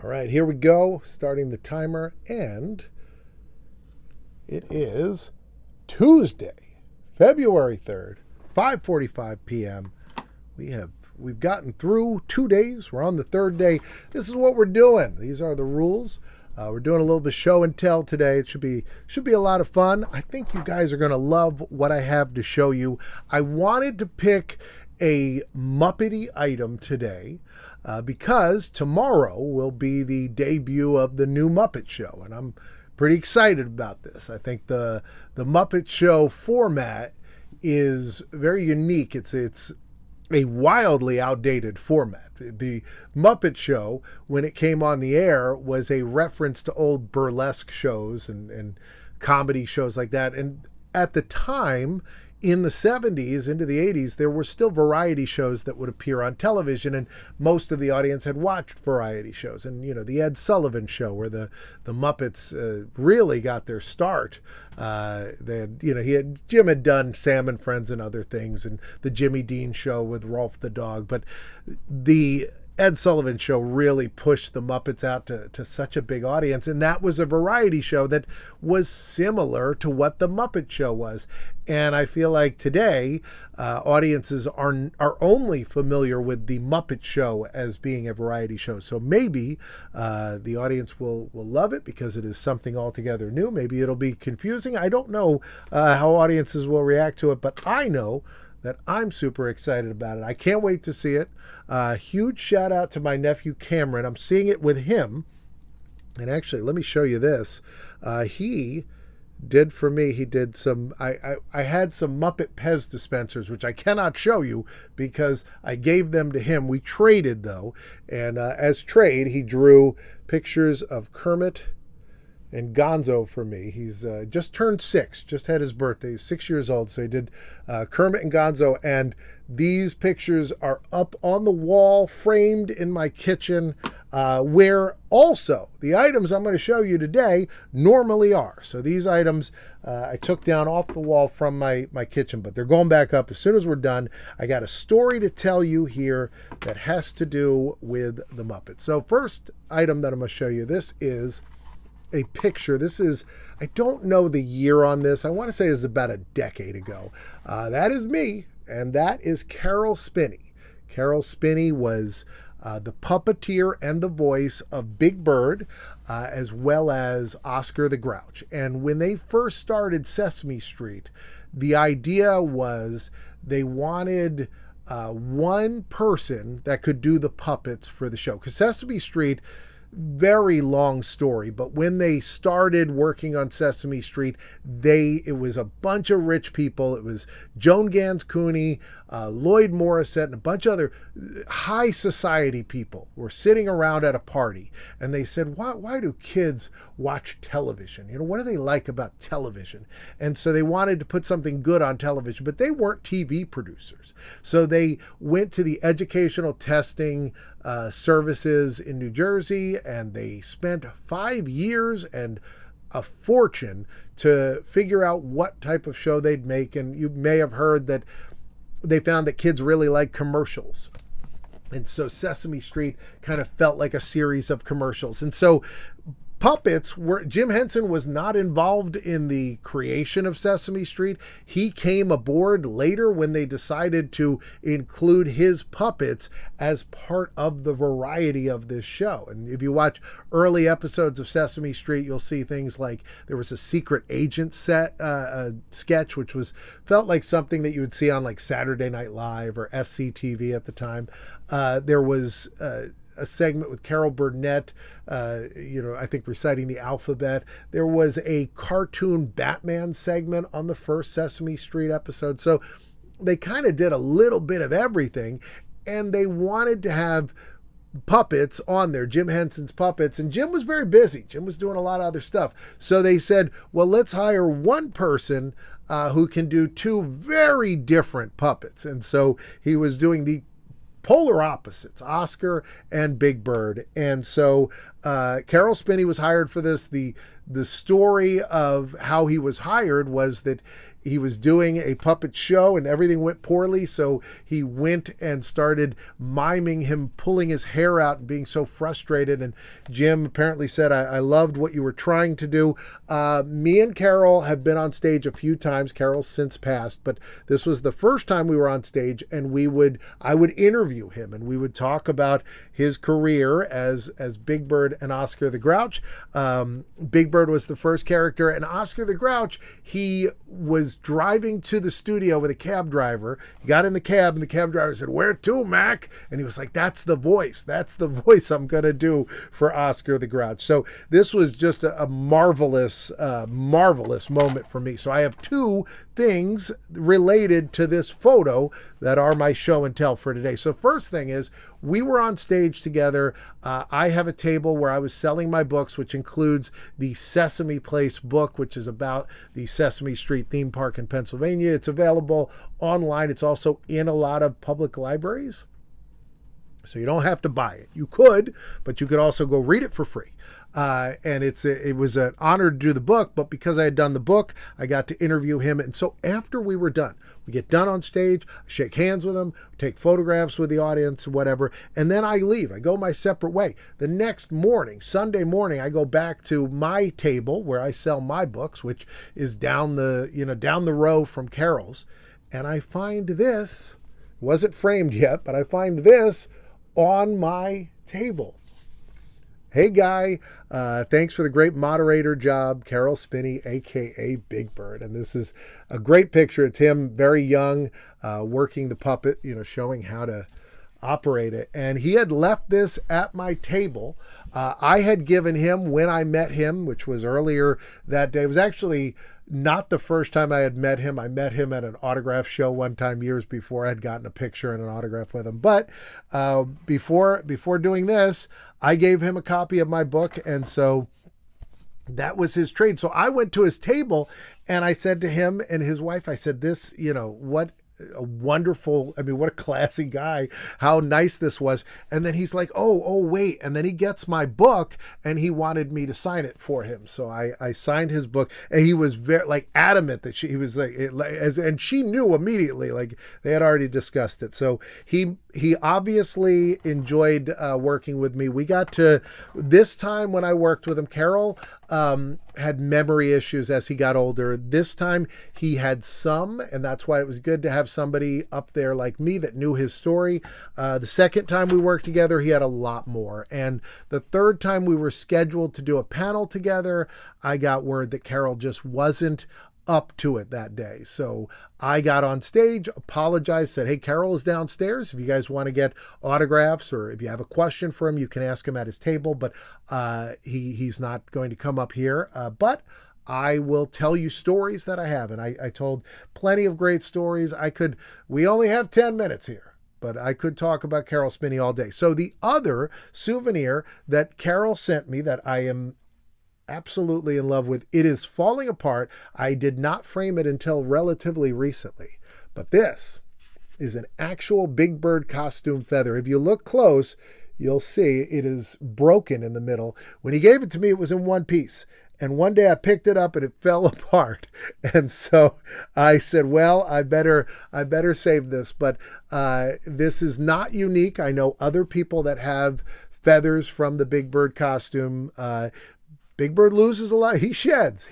All right, here we go. Starting the timer, and it is Tuesday, February 3rd, 5:45 p.m. We've gotten through 2 days. We're on the third day. This is what we're doing. These are the rules. We're doing a little bit of show and tell today. It should be a lot of fun. I think you guys are going to love what I have to show you. I wanted to pick a Muppety item today because tomorrow will be the debut of the new Muppet Show, and I'm pretty excited about this. I think the Muppet Show format is very unique. It's a wildly outdated format. The Muppet Show, when it came on the air, was a reference to old burlesque shows and comedy shows like that. And at the time, in the 70s into the 80s, there were still variety shows that would appear on television, and most of the audience had watched variety shows. And, the Ed Sullivan Show, where the Muppets really got their start. Jim had done Sam and Friends and other things, and the Jimmy Dean Show with Rolf the dog. But the Ed Sullivan Show really pushed the Muppets out to such a big audience, and that was a variety show that was similar to what the Muppet Show was. And I feel like today audiences are only familiar with the Muppet Show as being a variety show. So maybe the audience will love it because it is something altogether new. Maybe it'll be confusing. I don't know how audiences will react to it, but I know that I'm super excited about it. I can't wait to see it. Huge shout out to my nephew Cameron. I'm seeing it with him. And actually, let me show you this. He did for me, he did some, I had some Muppet Pez dispensers, which I cannot show you because I gave them to him. We traded though. And as trade, he drew pictures of Kermit and Gonzo for me. He's just turned 6, just had his birthday. He's 6 years old, so he did Kermit and Gonzo, and these pictures are up on the wall, framed in my kitchen, where also the items I'm going to show you today normally are. So these items I took down off the wall from my kitchen, but they're going back up as soon as we're done. I got a story to tell you here that has to do with the Muppets. So first item that I'm going to show you, this is a picture. This is, I don't know the year on this. I want to say it's about a decade ago. That is me, and that is Carol Spinney. Carol Spinney was the puppeteer and the voice of Big Bird, as well as Oscar the Grouch. And when they first started Sesame Street, the idea was they wanted one person that could do the puppets for the show. Because Sesame Street, very long story, but when they started working on Sesame Street, it was a bunch of rich people. It was Joan Gans Cooney, Lloyd Morissette, and a bunch of other high society people were sitting around at a party, and they said, why do kids watch television? What do they like about television? And so they wanted to put something good on television, but they weren't TV producers. So they went to the educational testing services in New Jersey, and they spent 5 years and a fortune to figure out what type of show they'd make. And you may have heard that they found that kids really like commercials. And so Sesame Street kind of felt like a series of commercials. And so puppets were, Jim Henson was not involved in the creation of Sesame Street. He came aboard later when they decided to include his puppets as part of the variety of this show. And if you watch early episodes of Sesame Street, you'll see things like there was a secret agent sketch, which felt like something that you would see on like Saturday Night Live or SCTV at the time. There was a segment with Carol Burnett, I think reciting the alphabet. There was a cartoon Batman segment on the first Sesame Street episode. So they kind of did a little bit of everything, and they wanted to have puppets on there, Jim Henson's puppets, and Jim was very busy. Jim was doing a lot of other stuff. So they said, well, let's hire one person who can do 2 very different puppets. And so he was doing the polar opposites, Oscar and Big Bird. And so Carol Spinney was hired for this. The story of how he was hired was that he was doing a puppet show and everything went poorly. So he went and started miming him pulling his hair out and being so frustrated. And Jim apparently said, I loved what you were trying to do. Me and Carol have been on stage a few times. Carol's since passed, but this was the first time we were on stage, and I would interview him and we would talk about his career as Big Bird and Oscar the Grouch. Big Bird was the first character, and Oscar the Grouch, he was driving to the studio with a cab driver. He got in the cab and the cab driver said, "Where to, Mac?" And he was like, that's the voice I'm going to do for Oscar the Grouch. So this was just a marvelous moment for me. So I have two things related to this photo that are my show and tell for today. So first thing is, we were on stage together. I have a table where I was selling my books, which includes the Sesame Place book, which is about the Sesame Street theme park in Pennsylvania. It's available online. It's also in a lot of public libraries. So you don't have to buy it. You could, but you could also go read it for free. And it was an honor to do the book, but because I had done the book, I got to interview him. And so after we were done, we get done on stage, shake hands with him, take photographs with the audience, whatever, and then I leave. I go my separate way. The next morning, Sunday morning, I go back to my table where I sell my books, which is down the row from Carol's, and I find this. It wasn't framed yet, but I find this on my table. Hey Guy, thanks for the great moderator job, Carol Spinney, aka Big Bird. And this is a great picture. It's him very young, working the puppet, showing how to operate it. And he had left this at my table. I had given him, when I met him, which was earlier that day, it was actually not the first time I had met him. I met him at an autograph show one time years before. I had gotten a picture and an autograph with him. But before doing this, I gave him a copy of my book. And so that was his trade. So I went to his table and I said to him and his wife, I said, this, what a classy guy, how nice this was. And then he's like, oh, wait. And then he gets my book and he wanted me to sign it for him. So I signed his book, and he was very adamant that he was and she knew immediately, they had already discussed it. So he obviously enjoyed working with me. We got to, this time when I worked with him, Carol had memory issues as he got older. This time he had some, and that's why it was good to have somebody up there like me that knew his story. The second time we worked together, he had a lot more. And the third time we were scheduled to do a panel together, I got word that Carol just wasn't up to it that day. So I got on stage, apologized, said, hey, Carol is downstairs. If you guys want to get autographs or if you have a question for him, you can ask him at his table, but he's not going to come up here. But I will tell you stories that I have. And I told plenty of great stories. We only have 10 minutes here, but I could talk about Carol Spinney all day. So the other souvenir that Carol sent me that I am absolutely in love with, it is falling apart. I did not frame it until relatively recently, but this is an actual Big Bird costume feather. If you look close, you'll see it is broken in the middle. When he gave it to me, it was in one piece. And one day I picked it up and it fell apart. And so I said, well, I better save this. But this is not unique. I know other people that have feathers from the Big Bird costume. Big Bird loses a lot. He sheds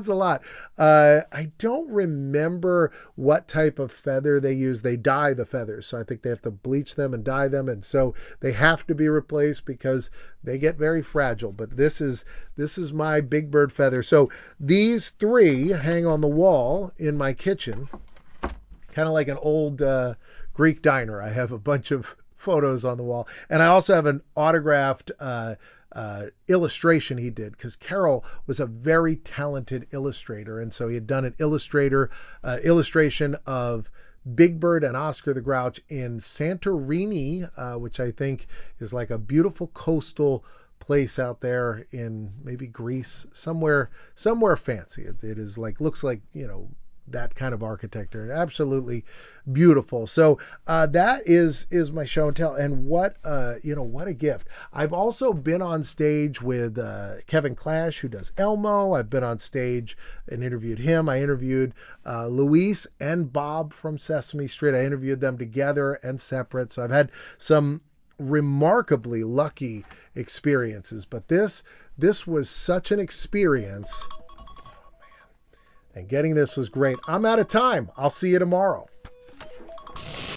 a lot. I don't remember what type of feather they use. They dye the feathers. So I think they have to bleach them and dye them. And so they have to be replaced because they get very fragile. But this is my Big Bird feather. So these three hang on the wall in my kitchen, kind of like an old Greek diner. I have a bunch of photos on the wall. And I also have an autographed illustration he did, because Carol was a very talented illustrator, and so he had done an illustration of Big Bird and Oscar the Grouch in Santorini, which I think is like a beautiful coastal place out there in maybe Greece, somewhere fancy. It is looks like that kind of architecture. Absolutely beautiful. So that is my show and tell. And what what a gift. I've also been on stage with Kevin Clash, who does Elmo. I've been on stage and interviewed him. I interviewed Luis and Bob from Sesame Street. I interviewed them together and separate. So I've had some remarkably lucky experiences, but this was such an experience. And getting this was great. I'm out of time. I'll see you tomorrow.